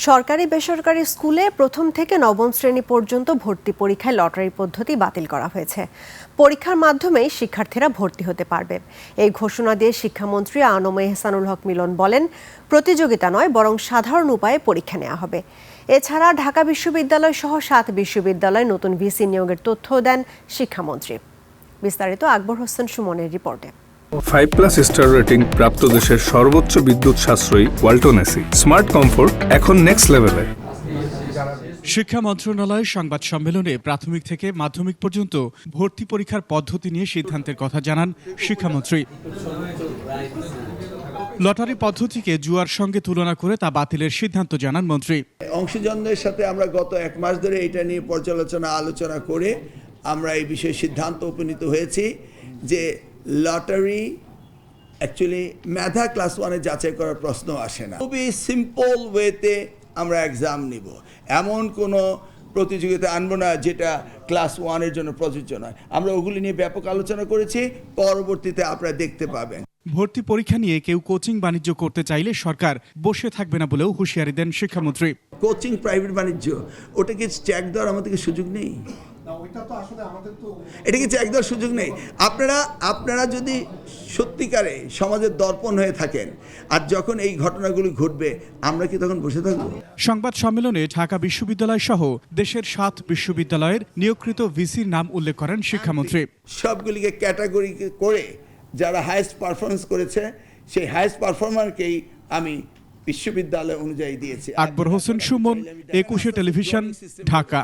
সরকারি বেসরকারি স্কুলে প্রথম থেকে নবম শ্রেণী পর্যন্ত ভর্তি পরীক্ষায় লটারি পদ্ধতি বাতিল করা হয়েছে। পরীক্ষার মাধ্যমেই শিক্ষার্থীরা ভর্তি হতে পারবে। এই ঘোষণা দিয়ে শিক্ষামন্ত্রী আনম এহসানুল হক মিলন বলেন, প্রতিযোগিতা নয় বরং সাধারণ উপায়ে পরীক্ষা নেওয়া হবে। এছাড়া ঢাকা বিশ্ববিদ্যালয় সহ 7 বিশ্ববিদ্যালয়ে নতুন ভিসি নিয়োগের তথ্য দেন শিক্ষামন্ত্রী। বিস্তারিত আকবর হোসেন সুমনের রিপোর্টে। 5+ স্টার রেটিং প্রাপ্ত দেশের সর্বোচ্চ বিদ্যুৎ সাশ্রয়ী ওয়ালটন এসি স্মার্ট কমফোর্ট এখন নেক্সট লেভেলে। শিক্ষা মন্ত্রণালয় সংবাদ সম্মেলনে প্রাথমিক থেকে মাধ্যমিক পর্যন্ত ভর্তি পরীক্ষার পদ্ধতি নিয়ে সিদ্ধান্তের কথা জানান শিক্ষামন্ত্রী। লটারি পদ্ধতিকে জুয়ার সঙ্গে তুলনা করে তা বাতিলের সিদ্ধান্ত জানান মন্ত্রী। অংশীজনদের সাথে আমরা গত 1 মাস ধরে এটা নিয়ে আলোচনা করে আমরা এই বিষয়ে সিদ্ধান্ত উপনীত হয়েছি যে লটারি অ্যাকচুয়ালি মেধা ক্লাস 1-এ যাচাই করার প্রশ্ন আসে না। খুবই সিম্পল ওয়েতে আমরা এক্সাম নিব, এমন কোনো প্রতিযোগিতা আনবো না যেটা ক্লাস 1-এর জন্য প্রযোজ্য নয়। আমরা ওগুলি নিয়ে ব্যাপক আলোচনা করেছি, পরবর্তীতে আপনারা দেখতে পাবেন। ভর্তি পরীক্ষা নিয়ে কেউ কোচিং বাণিজ্য করতে চাইলে সরকার বসে থাকবে না বলেও হুঁশিয়ারি দেন শিক্ষামন্ত্রী। কোচিং প্রাইভেট বাণিজ্য ওটাকে চেক দেওয়ার আমাদের সুযোগ নেই, এটা কি চেক দেওয়ার সুযোগ নেই। আপনারা যদি সত্যিকারে সমাজের দর্পণ হয়ে থাকেন আর যখন এই ঘটনাগুলি ঘটবে আমরা কি তখন বসে থাকবো? সংবাদ সম্মেলনে ঢাকা বিশ্ববিদ্যালয় সহ দেশের 7 বিশ্ববিদ্যালয়ের নিয়োগকৃত ভিসির নাম উল্লেখ করেন শিক্ষামন্ত্রী। সবগুলিকে ক্যাটাগরি করে যারা হাইয়েস্ট পারফরমেন্স করেছে সেই হাইয়েস্ট পারফরমারকেই আমি বিশ্ববিদ্যালয় অনুযায়ী দিয়েছি। আকবর হোসেন সুমন, 21 টেলিভিশন, ঢাকা।